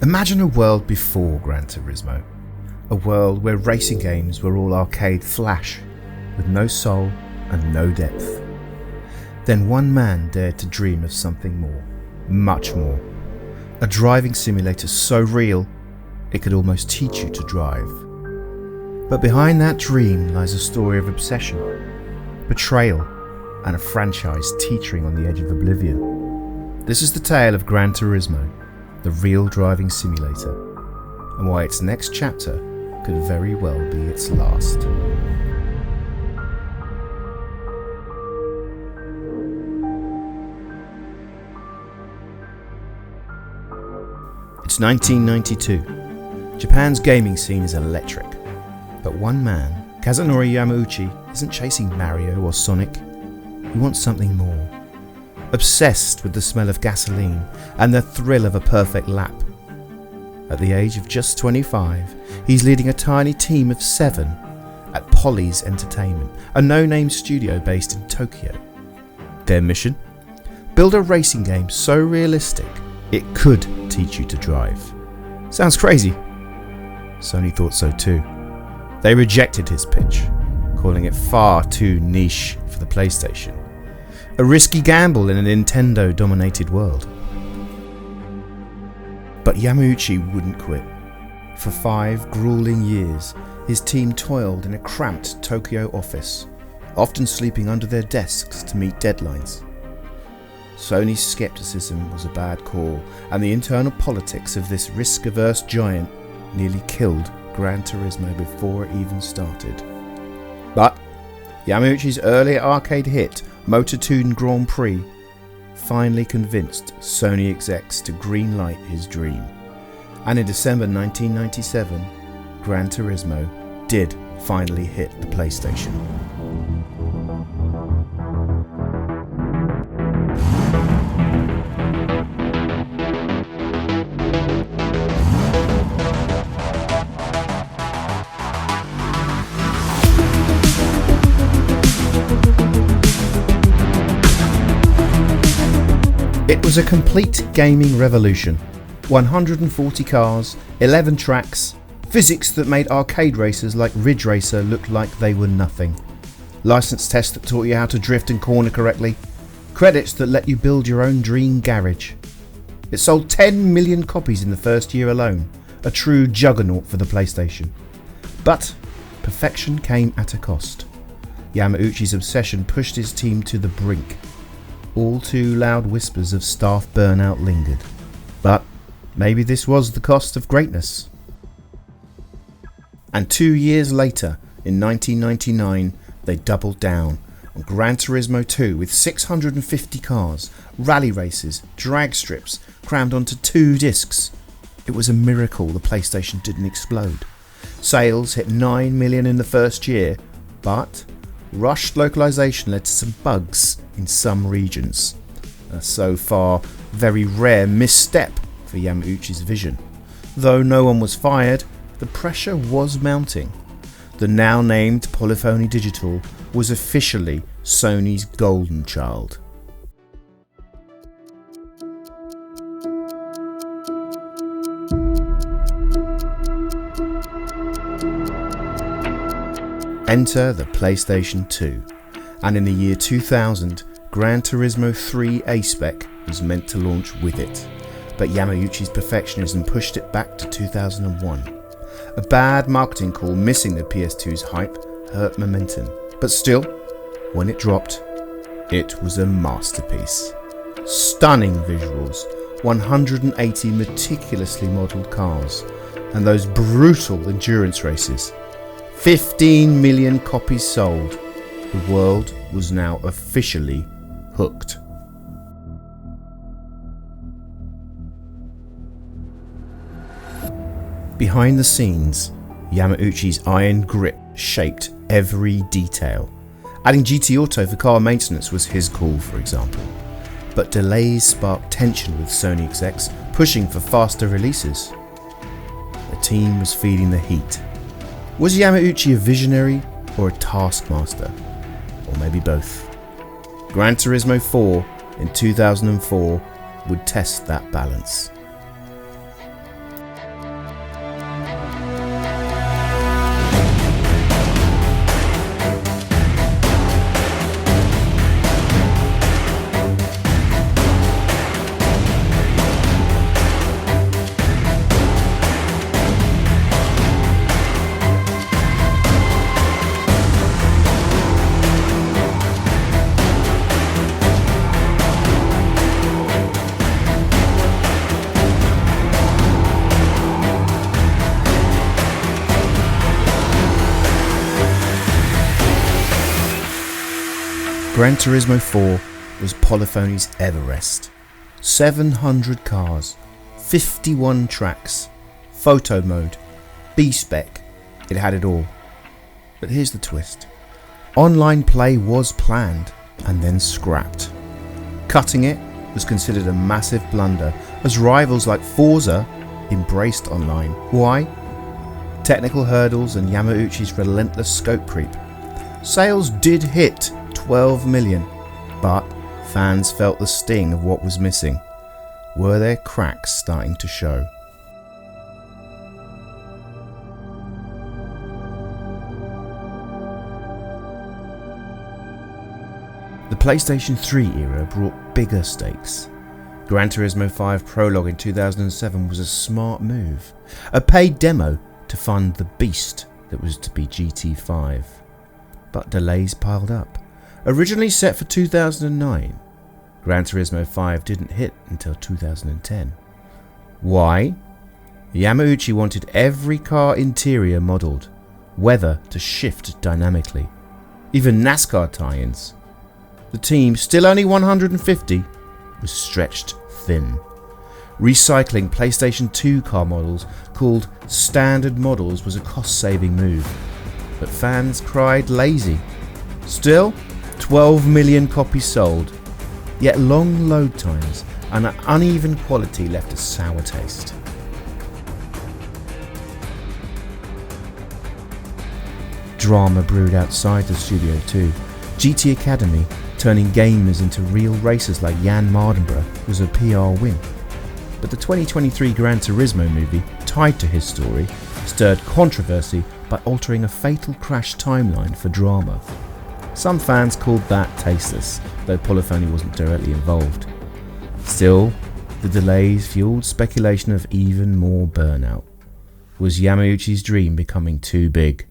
Imagine a world before Gran Turismo. A world where racing games were all arcade flash, with no soul and no depth. Then one man dared to dream of something more, much more. A driving simulator so real, it could almost teach you to drive. But behind that dream lies a story of obsession, betrayal, and a franchise teetering on the edge of oblivion. This is the tale of Gran Turismo, the real driving simulator, and why its next chapter could very well be its last. It's 1992. Japan's gaming scene is electric, but one man, Kazunori Yamauchi, isn't chasing Mario or Sonic. He wants something more. Obsessed with the smell of gasoline and the thrill of a perfect lap. At the age of just 25, he's leading a tiny team of 7 at Poly's Entertainment, a no-name studio based in Tokyo. Their mission? Build a racing game so realistic it could teach you to drive. Sounds crazy. Sony thought so too. They rejected his pitch, calling it far too niche for the PlayStation. A risky gamble in a Nintendo-dominated world. But Yamauchi wouldn't quit. For 5 grueling years, his team toiled in a cramped Tokyo office, often sleeping under their desks to meet deadlines. Sony's skepticism was a bad call, and the internal politics of this risk-averse giant nearly killed Gran Turismo before it even started. But Yamauchi's early arcade hit, Motor Toon Grand Prix, finally convinced Sony execs to greenlight his dream. And in December 1997, Gran Turismo did finally hit the PlayStation. It was a complete gaming revolution. 140 cars, 11 tracks, physics that made arcade racers like Ridge Racer look like they were nothing. License tests that taught you how to drift and corner correctly. Credits that let you build your own dream garage. It sold 10 million copies in the first year alone, a true juggernaut for the PlayStation. But perfection came at a cost. Yamauchi's obsession pushed his team to the brink. All too loud whispers of staff burnout lingered. But maybe this was the cost of greatness. And 2 years later, in 1999, they doubled down on Gran Turismo 2 with 650 cars, rally races, drag strips crammed onto 2 discs. It was a miracle the PlayStation didn't explode. Sales hit 9 million in the first year, but rushed localization led to some bugs in some regions. A so far very rare misstep for Yamauchi's vision. Though no one was fired, the pressure was mounting. The now named Polyphony Digital was officially Sony's golden child. Enter the PlayStation 2, and in the year 2000, Gran Turismo 3 A-Spec was meant to launch with it, but Yamauchi's perfectionism pushed it back to 2001. A bad marketing call missing the PS2's hype hurt momentum, but still, when it dropped, it was a masterpiece. Stunning visuals, 180 meticulously modelled cars, and those brutal endurance races. 15 million copies sold. The world was now officially hooked. Behind the scenes, Yamauchi's iron grip shaped every detail. Adding GT Auto for car maintenance was his call, for example. But delays sparked tension with Sony execs, pushing for faster releases. The team was feeling the heat. Was Yamauchi a visionary or a taskmaster? Or maybe both? Gran Turismo 4 in 2004 would test that balance. Gran Turismo 4 was Polyphony's Everest. 700 cars, 51 tracks, photo mode, B-spec, it had it all. But here's the twist. Online play was planned and then scrapped. Cutting it was considered a massive blunder, as rivals like Forza embraced online. Why? Technical hurdles and Yamauchi's relentless scope creep. Sales did hit 12 million, but fans felt the sting of what was missing. Were there cracks starting to show? The PlayStation 3 era brought bigger stakes. Gran Turismo 5 Prologue in 2007 was a smart move, a paid demo to fund the beast that was to be GT5. But delays piled up. Originally set for 2009, Gran Turismo 5 didn't hit until 2010. Why? Yamauchi wanted every car interior modelled, weather to shift dynamically, even NASCAR tie-ins. The team, still only 150, was stretched thin. Recycling PlayStation 2 car models called standard models was a cost-saving move, but fans cried lazy. Still, 12 million copies sold, yet long load times and an uneven quality left a sour taste. Drama brewed outside the studio too. GT Academy, turning gamers into real racers like Jan Mardenborough, was a PR win. But the 2023 Gran Turismo movie, tied to his story, stirred controversy by altering a fatal crash timeline for drama. Some fans called that tasteless, though Polyphony wasn't directly involved. Still, the delays fueled speculation of even more burnout. Was Yamauchi's dream becoming too big?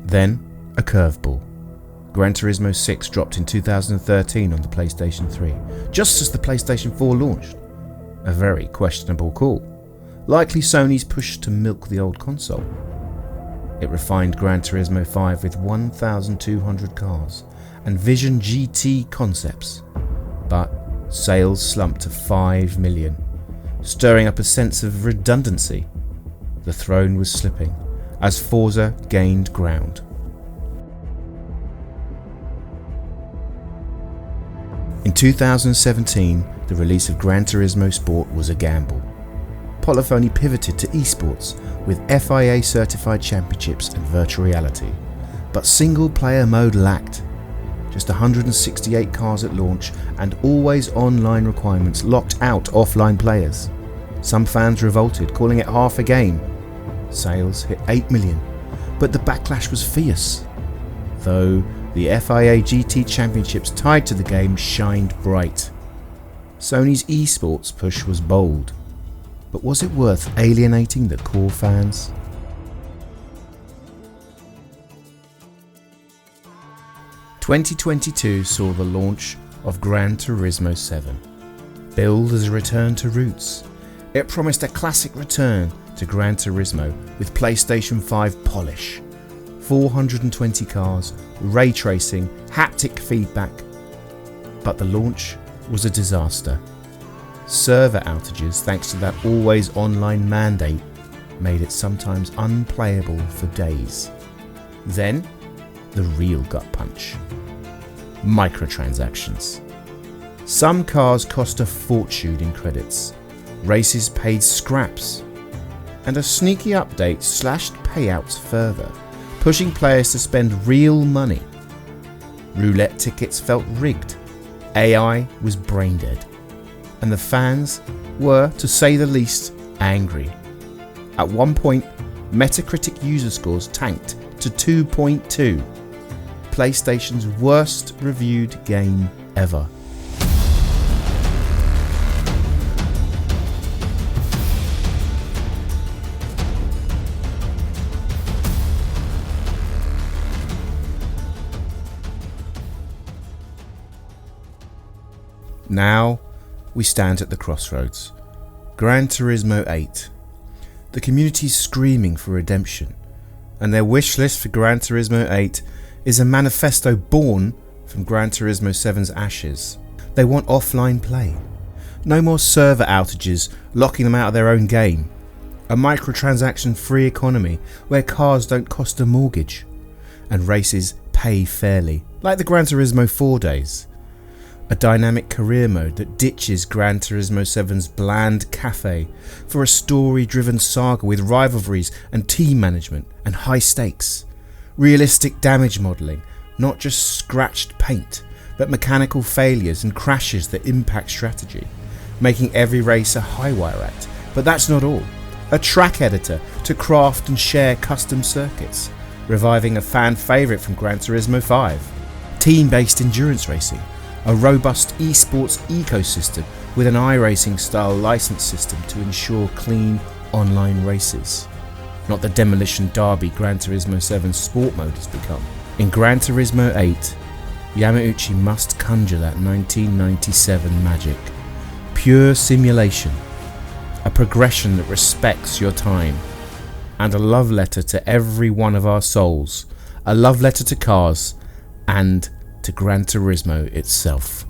Then, a curveball. Gran Turismo 6 dropped in 2013 on the PlayStation 3, just as the PlayStation 4 launched. A very questionable call. Likely Sony's push to milk the old console. It refined Gran Turismo 5 with 1,200 cars and Vision GT concepts, but sales slumped to 5 million, stirring up a sense of redundancy. The throne was slipping as Forza gained ground. In 2017, the release of Gran Turismo Sport was a gamble. Polyphony pivoted to esports with FIA certified championships and virtual reality, but single player mode lacked. Just 168 cars at launch and always online requirements locked out offline players. Some fans revolted, calling it half a game. Sales hit 8 million, but the backlash was fierce. Though the FIA GT championships tied to the game shined bright. Sony's esports push was bold, but was it worth alienating the core fans? "2022 saw the launch of Gran Turismo 7. Billed as a return to roots, it promised a classic return to Gran Turismo with PlayStation 5 polish, 420 cars, ray tracing, haptic feedback. But the launch was a disaster. Server outages, thanks to that always online mandate, made it sometimes unplayable for days. Then, the real gut punch. Microtransactions. Some cars cost a fortune in credits, races paid scraps, and a sneaky update slashed payouts further, pushing players to spend real money. Roulette tickets felt rigged, AI was brain dead, and the fans were, to say the least, angry. At one point, Metacritic user scores tanked to 2.2, PlayStation's worst reviewed game ever. Now, we stand at the crossroads. Gran Turismo 8. The community's screaming for redemption, and their wish list for Gran Turismo 8 is a manifesto born from Gran Turismo 7's ashes. They want offline play. No more server outages locking them out of their own game. A microtransaction-free economy where cars don't cost a mortgage and races pay fairly, like the Gran Turismo 4 days. A dynamic career mode that ditches Gran Turismo 7's bland cafe for a story-driven saga with rivalries and team management and high stakes. Realistic damage modelling, not just scratched paint, but mechanical failures and crashes that impact strategy, making every race a high-wire act. But that's not all. A track editor to craft and share custom circuits, reviving a fan favourite from Gran Turismo 5. Team-based endurance racing, a robust esports ecosystem with an iRacing style license system to ensure clean online races. Not the demolition derby Gran Turismo 7's sport mode has become. In Gran Turismo 8, Yamauchi must conjure that 1997 magic. Pure simulation, a progression that respects your time, and a love letter to every one of our souls, a love letter to cars and to Gran Turismo itself.